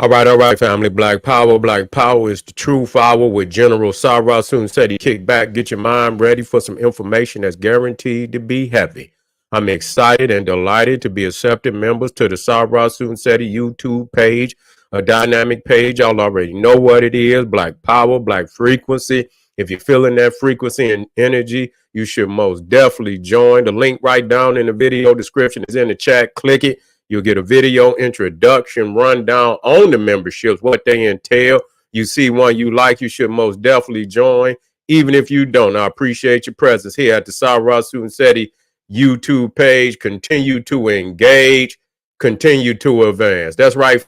All right, family. Black Power. Black Power is the truth hour with General Sarah. Soon said he kick back, get your mind ready for some information that's guaranteed to be heavy. I'm excited and delighted to be accepted members to the Sarah Soon said YouTube page, a dynamic page. Y'all already know what it is. Black Power, Black Frequency. If you're feeling that frequency and energy, you should most definitely join. The link right down in the video description is in the chat. Click it. You'll get a video introduction rundown on the memberships, what they entail. You see one you like, you should most definitely join. Even if you don't, I appreciate your presence here at the Sarah Sunseti YouTube page. Continue to engage, continue to advance. That's right,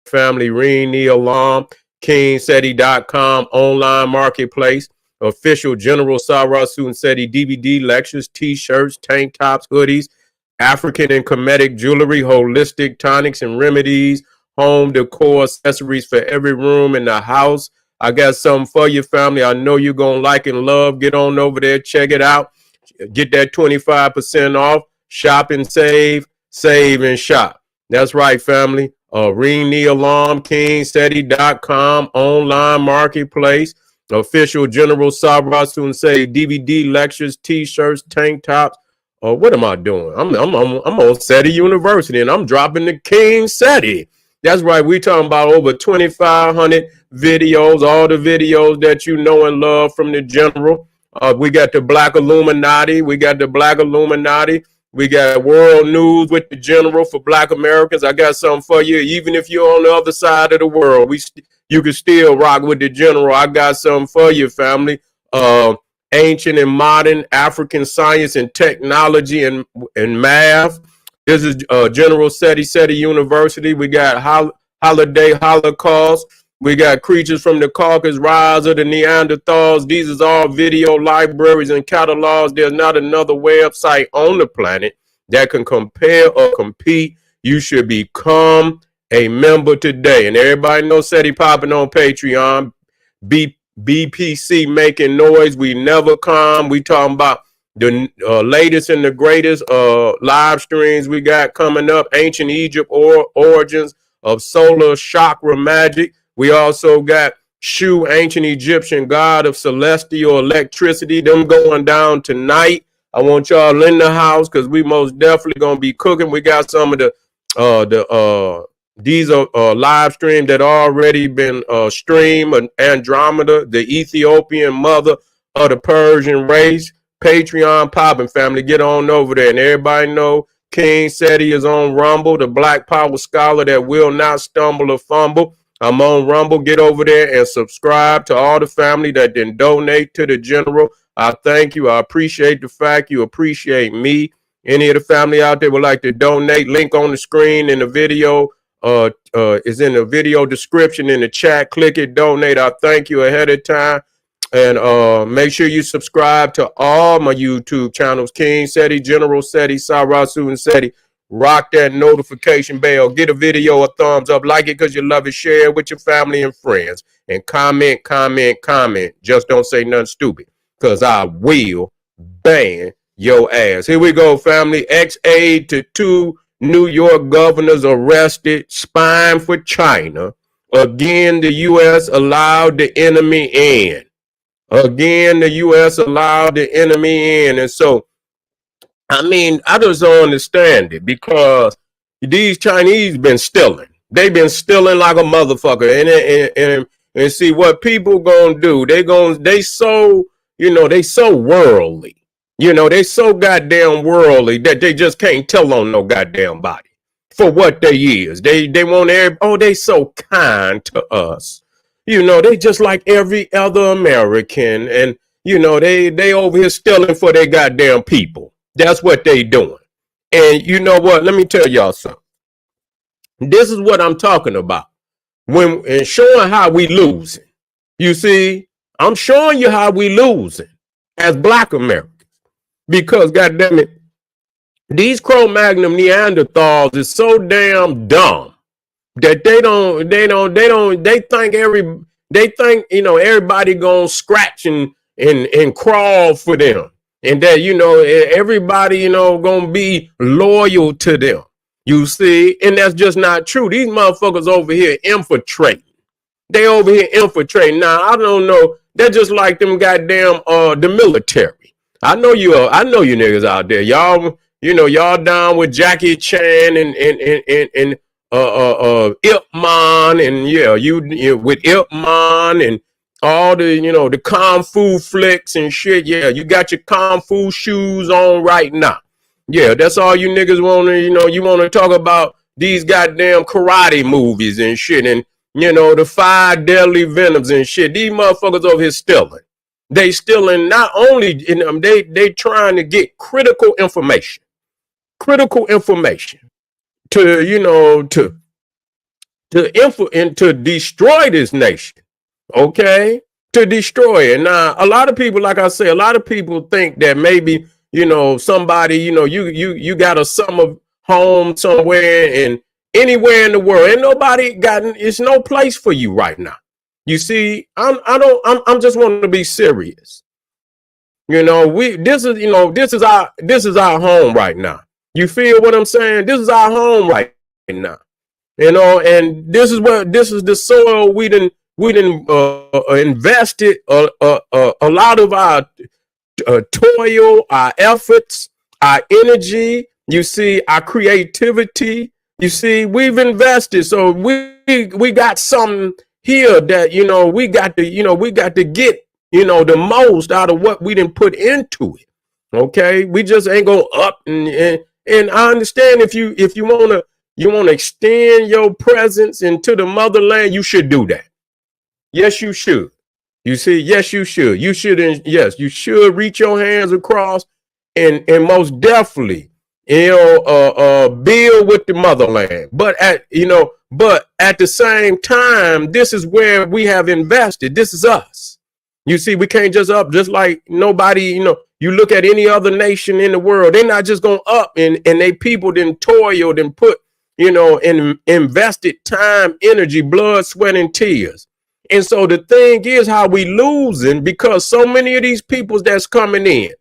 family. Ring the alarm. KingSeti.com online marketplace. Official General Sarah Sunseti DVD lectures, t-shirts, tank tops, hoodies, African and Kemetic jewelry, holistic tonics and remedies, home decor accessories for every room in the house. I got something for your family. I know you're going to like and love. Get on over there. Check it out. Get that 25% off. Shop and save. Save and shop. That's right, family. Ring the alarm. KingSeti.com online marketplace. Official General Sabra Sunsei DVD lectures, t-shirts, tank tops. What am I doing? I'm on SETI University and I'm dropping the King SETI. That's right. We talking about over 2,500 videos, all the videos that you know and love from the general. We got the Black Illuminati. We got the Black Illuminati. We got world news with the general for Black Americans. I got something for you. Even if you're on the other side of the world, you can still rock with the general. I got something for you, family. Ancient and modern African science and technology and math. This is General SETI University. We got Holiday Holocaust. We got Creatures from the Caucasus, Rise of the Neanderthals. These is all video libraries and catalogs. There's not another website on the planet that can compare or compete. You should become a member today. And everybody knows SETI popping on Patreon. BPC making noise. We never come. We talking about the latest and the greatest live streams we got coming up. Ancient Egypt origins of solar chakra magic. We also got Shu, ancient Egyptian god of celestial electricity. Them going down tonight. I want y'all in the house because we most definitely gonna be cooking. We got some of these are live streams that already been streamed. Andromeda, the Ethiopian mother of the Persian race. Patreon popping, family. Get on over there. And everybody know King SETI is on Rumble, the Black Power scholar that will not stumble or fumble. I'm on Rumble. Get over there and subscribe to all the family that didn't donate to the general. I thank you. I appreciate the fact you appreciate me. Any of the family out there would like to donate, link on the screen in the video. Is in the video description in the chat. Click it, donate. I thank you ahead of time. And make sure you subscribe to all my YouTube channels. King SETI, General SETI, Sarasu and SETI. Rock that notification bell. Get a video a thumbs up. Like it because you love it. Share it with your family and friends. And comment. Just don't say nothing stupid because I will ban your ass. Here we go, family. Ex-Aide to 2 New York governors arrested, spying for China. Again, the U.S. allowed the enemy in. Again, the U.S. allowed the enemy in. And so, I mean, I just don't understand it because these Chinese been stealing. They've been stealing like a motherfucker. And see what people gonna do. They so worldly. They so goddamn worldly that they just can't tell on no goddamn body for what they is. They want they so kind to us. They just like every other American. And, they over here stealing for their goddamn people. That's what they doing. And you know what? Let me tell y'all something. This is what I'm talking about. And showing how we losing. You see, I'm showing you how we losing as Black Americans. Because goddamn it, these Cro-Magnon Neanderthals is so damn dumb that they think everybody gonna scratch and crawl for them, and that everybody gonna be loyal to them. You see, and that's just not true. These motherfuckers over here infiltrate. They over here infiltrating. Now, I don't know. They're just like them goddamn the military. I know you niggas out there. Y'all, y'all down with Jackie Chan and Ip Man, and yeah, you with Ip Man and all the, the kung fu flicks and shit. Yeah, you got your kung fu shoes on right now. Yeah, that's all you niggas want to, you want to talk about these goddamn karate movies and shit, and the 5 deadly venoms and shit. These motherfuckers over here stealing. They stealing not only they trying to get critical information to, to destroy this nation. Okay, to destroy it. Now, a lot of people, like I say, a lot of people think that maybe somebody, you got a summer home somewhere and anywhere in the world, ain't nobody it's no place for you right now. You see, I'm just wanting to be serious. This is our home right now. You feel what I'm saying? This is our home right now. And this is the soil we done invested a lot of our toil, our efforts, our energy. You see, our creativity. You see, we've invested, so we got something here that we got to get the most out of what we didn't put into it. Okay, we just ain't go up and I understand if you wanna extend your presence into the motherland, you should do that. Yes, you should. You see, yes, you should. Yes, you should reach your hands across and most definitely, build with the motherland. But at the same time, this is where we have invested. This is us. You see, we can't just up just like nobody, you look at any other nation in the world, they're not just going up and they people then toiled and put, and invested time, energy, blood, sweat, and tears. And so the thing is how we losing because so many of these peoples that's coming in,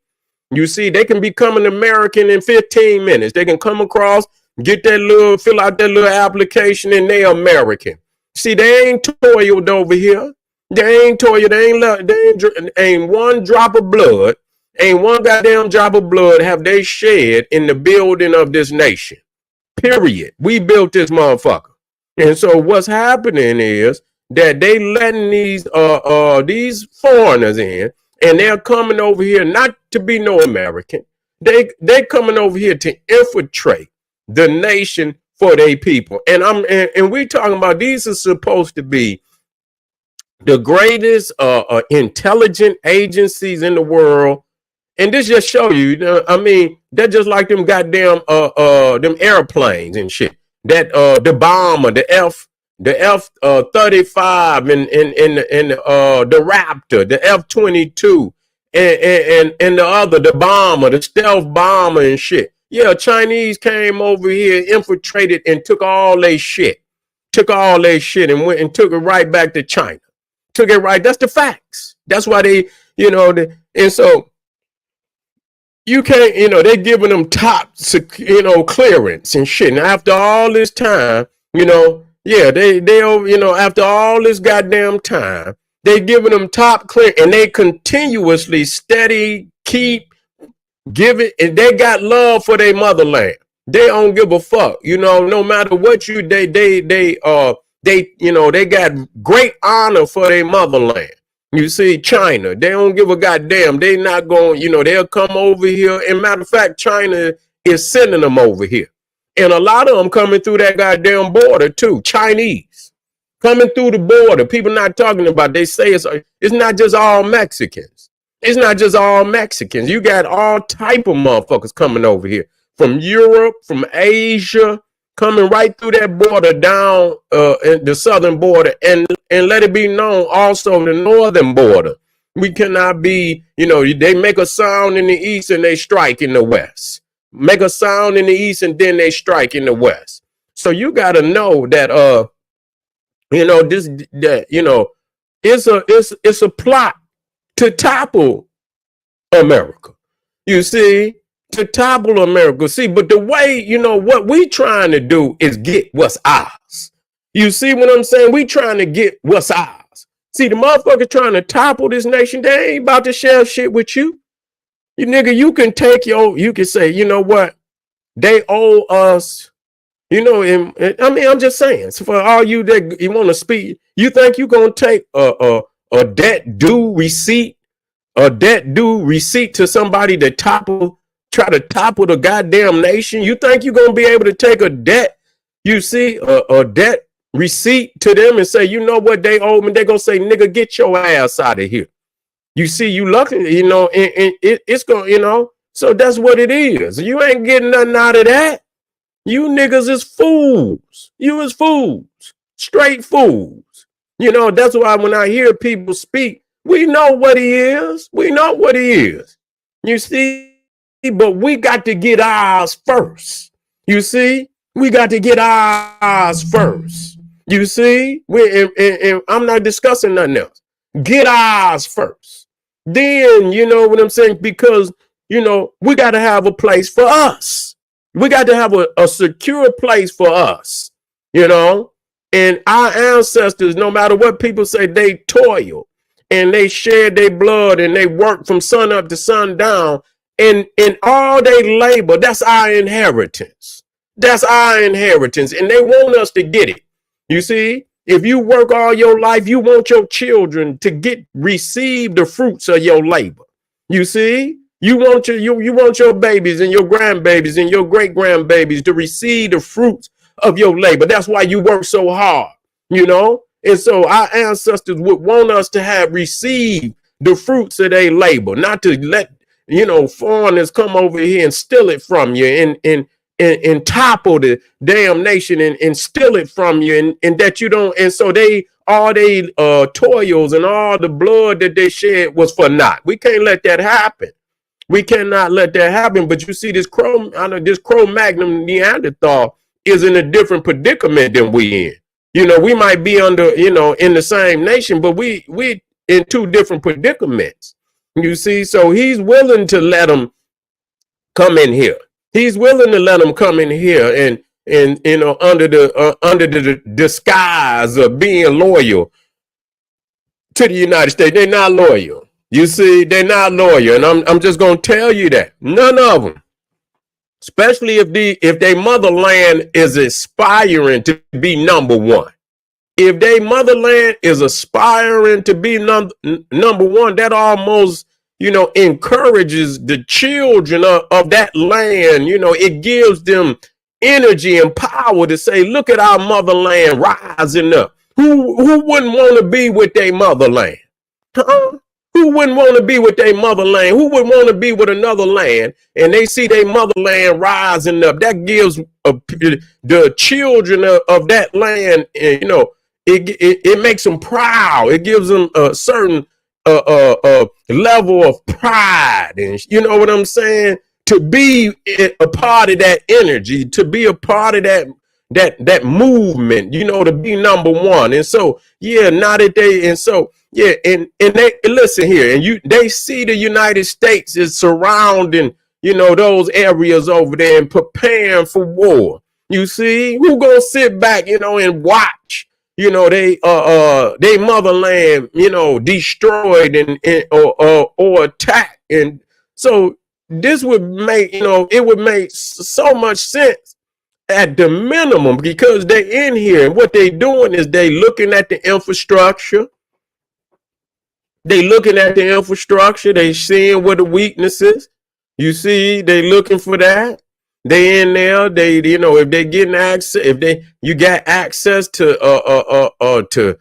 you see, they can become an American in 15 minutes. They can come across, fill out that little application, and they American. See, they ain't toiled over here. They ain't toiled. Ain't one drop of blood, ain't one goddamn drop of blood have they shed in the building of this nation. Period. We built this motherfucker. And so what's happening is that they letting these foreigners in, and they're coming over here not to be no American. They coming over here to infiltrate the nation for their people. And we talking about these are supposed to be the greatest intelligent agencies in the world. And this just show you, they're just like them goddamn them airplanes and shit. That the bomber, the F-35 and the Raptor, the F-22 and the bomber, the stealth bomber and shit. Yeah, Chinese came over here, infiltrated and took all their shit. And went and took it right back to China. Took it right. That's the facts. That's why they, and so you can't, they giving them top, clearance and shit. And after all this time, after all this goddamn time, they giving them top clear, and they continuously steady keep giving, and they got love for their motherland. They don't give a fuck, no matter what they got great honor for their motherland. You see, China, they don't give a goddamn. They not going, they'll come over here. And matter of fact, China is sending them over here. And a lot of them coming through that goddamn border too. Chinese coming through the border. People not talking about, they say it's not just all Mexicans. It's not just all Mexicans. You got all type of motherfuckers coming over here from Europe, from Asia, coming right through that border down the southern border, and let it be known also the northern border. We cannot be, they make a sound in the east and they strike in the west. Make a sound in the east and then they strike in the west. So you got to know that it's a plot to topple America. You see, to topple America. See, but the way, what we trying to do is get what's ours. You see what I'm saying? We trying to get what's ours. See, the motherfucker trying to topple this nation, they ain't about to share shit with you. You nigga, you can say, you know what? They owe us, I'm just saying, so for all you that you want to speak, you think you going to take a debt due receipt to somebody that try to topple the goddamn nation? You think you're going to be able to take a debt receipt to them and say, you know what, they owe me? They're going to say, nigga, get your ass out of here. You see, you lucky, and it's going, so that's what it is. You ain't getting nothing out of that. You niggas is fools. You is fools. Straight fools. That's why when I hear people speak, we know what he is. We know what he is. You see, but we got to get ours first. You see, we got to get ours first. You see, and I'm not discussing nothing else. Get ours first. Then, you know what I'm saying? Because, we got to have a place for us. We got to have a secure place for us, and our ancestors, no matter what people say, they toil and they shed their blood and they work from sun up to sundown, and all they labor, that's our inheritance. That's our inheritance, and they want us to get it. You see, if you work all your life, you want your children to receive the fruits of your labor. You see, you want your babies and your grandbabies and your great grandbabies to receive the fruits of your labor. That's why you work so hard, And so our ancestors would want us to have received the fruits of their labor, not to let, foreigners come over here and steal it from you and topple the damn nation and steal it from you, and that you don't. And so all they toils and all the blood that they shed was for naught. We can't let that happen. We cannot let that happen. But you see, this Cro-Magnon Neanderthal is in a different predicament than we in. We might be under, in the same nation, but we in two different predicaments. You see, so he's willing to let them come in here. He's willing to let them come in here and under the disguise of being loyal to the United States. They're not loyal. You see, they're not loyal, and I'm just gonna tell you that none of them, especially if their motherland is aspiring to be number one. If their motherland is aspiring to be number one, that almost encourages the children of that land. It gives them energy and power to say, look at our motherland rising up. Who wouldn't want to be with their motherland? Huh? Who wouldn't want to be with their motherland? Who would want to be with another land? And they see their motherland rising up. That gives the children of that land, it makes them proud. It gives them a certain level of pride, and you know what I'm saying? To be a part of that energy, to be a part of that movement, to be number one. And so, now that and they listen here, and they see the United States is surrounding, those areas over there and preparing for war. You see, who gonna sit back, and watch, they motherland, destroyed or attacked. And so this would make, it would make so much sense at the minimum, because they're in here, and what they're doing is they looking at the infrastructure. They looking at the infrastructure. They seeing what the weaknesses. You see, they looking for that. They in there. They, if they getting access, you got access to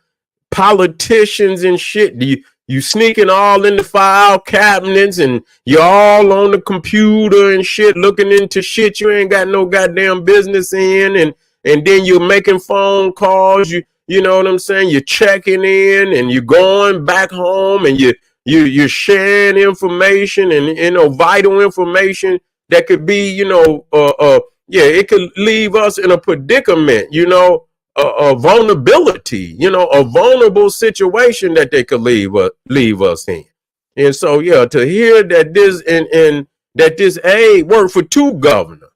politicians and shit. You sneaking all in the file cabinets, and you're all on the computer and shit, looking into shit you ain't got no goddamn business in, and then you're making phone calls. You know what I'm saying? You're checking in, and you're going back home, and you're sharing information and vital information that could be, it could leave us in a predicament, a vulnerability, a vulnerable situation that they could leave us in. And so, to hear that this, and that this aide worked for two governors.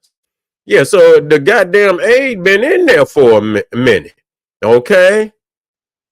Yeah, so the goddamn aide been in there for a minute. Okay.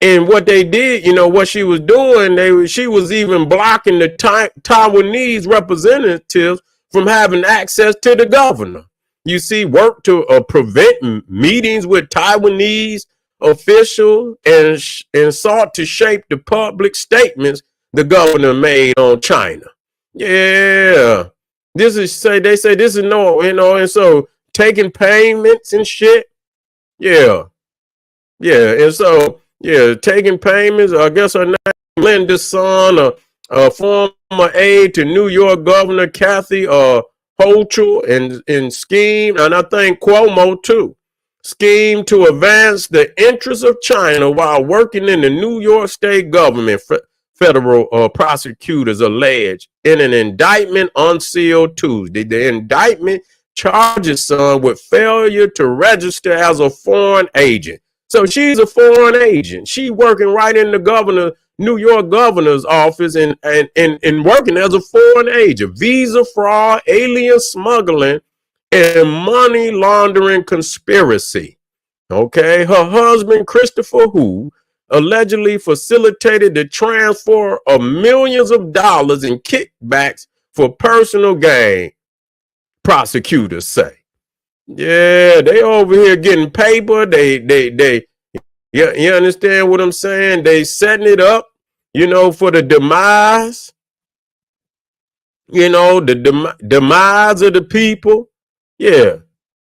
And what they did, what she was doing, she was even blocking the Taiwanese representatives from having access to the governor. You see, work to prevent meetings with Taiwanese officials and sought to shape the public statements the governor made on China. Yeah, they say this is no, and so taking payments and shit. Yeah, yeah, and so yeah, taking payments. I guess her name Linda's son, a former aide to New York Governor Kathy Hochul, and scheme, and I think Cuomo too, scheme to advance the interests of China while working in the New York State government. Federal prosecutors allege in an indictment unsealed Tuesday. The indictment charges Son with failure to register as a foreign agent. So she's a foreign agent. She working right in the New York governor's office and working as a foreign agent. Visa fraud, alien smuggling, and money laundering conspiracy. Okay, her husband, Christopher Hu, allegedly facilitated the transfer of millions of dollars in kickbacks for personal gain, prosecutors say. Yeah, they over here getting paper. You understand what I'm saying? They setting it up, for the demise, the demise of the people. Yeah.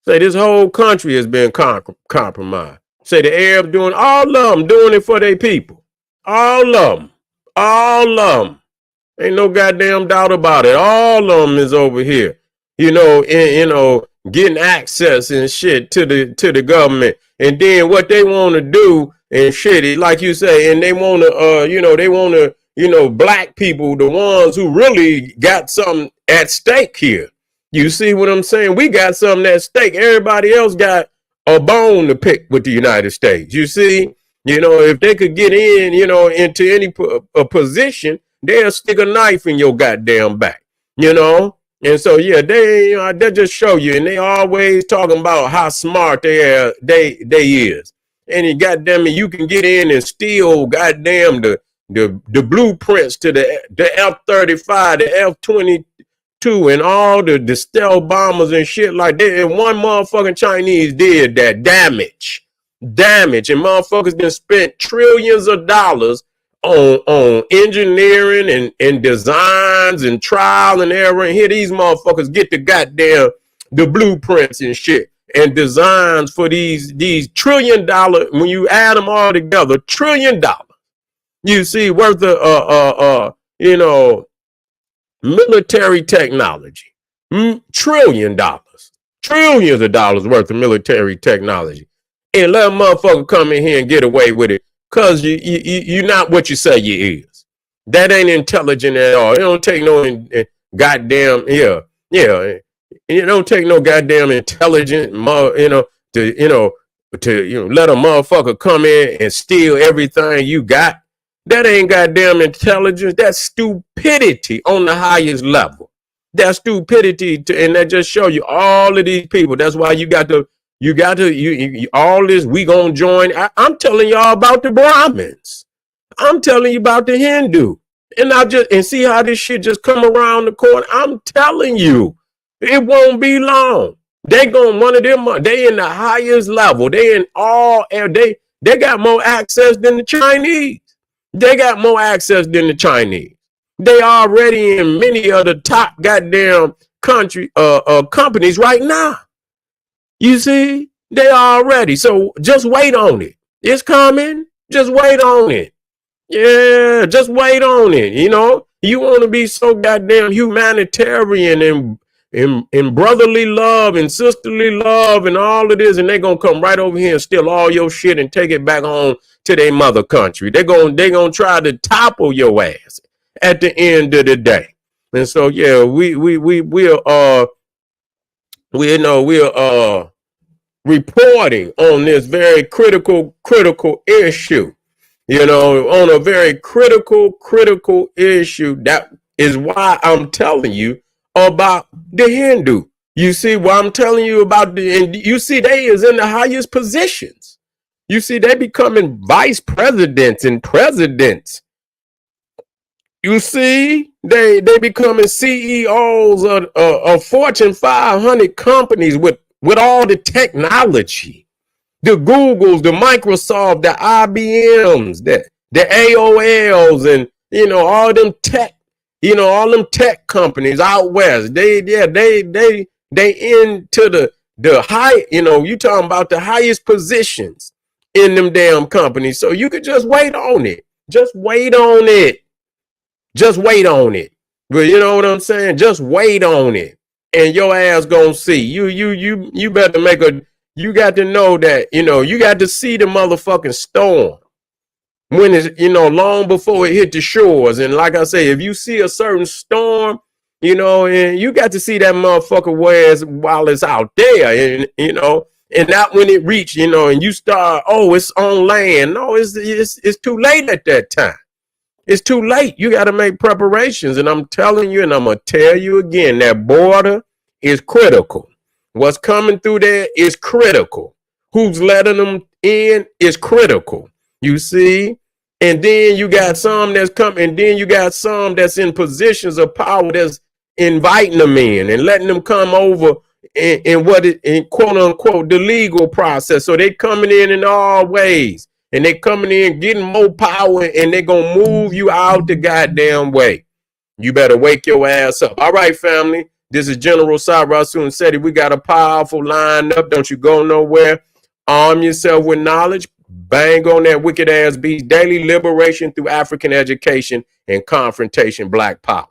Say this whole country has been compromised. Say the Arabs doing, all of them doing it for their people. All of them. All of them. Ain't no goddamn doubt about it. All of them is over here, getting access and shit to the government. And then what they want to do and shit, like you say, and they want to, black people, the ones who really got something at stake here. You see what I'm saying? We got something at stake. Everybody else got a bone to pick with the United States. You see, if they could get in, into any position, they'll stick a knife in your goddamn back, And so, yeah, they just show you, and they always talking about how smart they is. And you goddamn it, you can get in and steal goddamn the blueprints to the F-35, the F-22, and all the stealth bombers and shit like that. And one motherfucking Chinese did that damage. And motherfuckers been spent trillions of dollars on engineering and designs and trial and error. And here these motherfuckers get the blueprints and shit and designs for these $1 trillion. When you add them all together, $1 trillion. You see, worth of military technology. $1 trillion. Trillions of dollars worth of military technology. And let a motherfucker come in here and get away with it. Cause you're not what you say you is. That ain't intelligent at all. It don't take no goddamn It don't take no goddamn intelligent to let a motherfucker come in and steal everything you got. That ain't goddamn intelligence. That's stupidity on the highest level. That's stupidity, and that just show you all of these people. That's why you all this. We gonna join. I'm telling y'all about the Brahmins. I'm telling you about the Hindu, and see how this shit just come around the corner. I'm telling you, it won't be long. They gonna one of them. They in the highest level. They in all. They got more access than the Chinese. They got more access than the Chinese. They already in many of the top goddamn companies right now. You see, they already. So just wait on it. It's coming. Just wait on it. Yeah, just wait on it. You want to be so goddamn humanitarian and brotherly love and sisterly love and all of this, and they're gonna come right over here and steal all your shit and take it back home to their mother country. They're gonna try to topple your ass at the end of the day. And so yeah, we're reporting on this very critical issue. On a very critical issue. That is why I'm telling you about the Hindu. You see what I'm telling you about and you see they is in the highest positions. You see they becoming vice presidents and presidents. You see they becoming CEOs of Fortune 500 companies with all the technology, the Googles, the Microsoft, the IBMs, the AOLs, and all them tech, all them tech companies out west. They into the high, you talking about the highest positions in them damn companies. So you could just wait on it. Just wait on it. Just wait on it. But you know what I'm saying? Just wait on it. And your ass gonna see. You better you got to know that, you got to see the motherfucking storm when it's, long before it hit the shores. And like I say, if you see a certain storm, and you got to see that motherfucker while it's out there, and not when it reach, and you start, oh, it's on land. No, it's too late at that time. It's too late. You got to make preparations. And I'm telling you, and I'm going to tell you again, that border is critical. What's coming through there is critical. Who's letting them in is critical. You see? And then you got some that's coming, and then you got some that's in positions of power that's inviting them in and letting them come over in quote unquote the legal process. So they coming in all ways. And they coming in getting more power, and they gonna move you out the goddamn way. You better wake your ass up. All right, family. This is General Sarasun Seti. We got a powerful line up. Don't you go nowhere. Arm yourself with knowledge. Bang on that wicked ass beast. Daily liberation through African education and confrontation. Black power.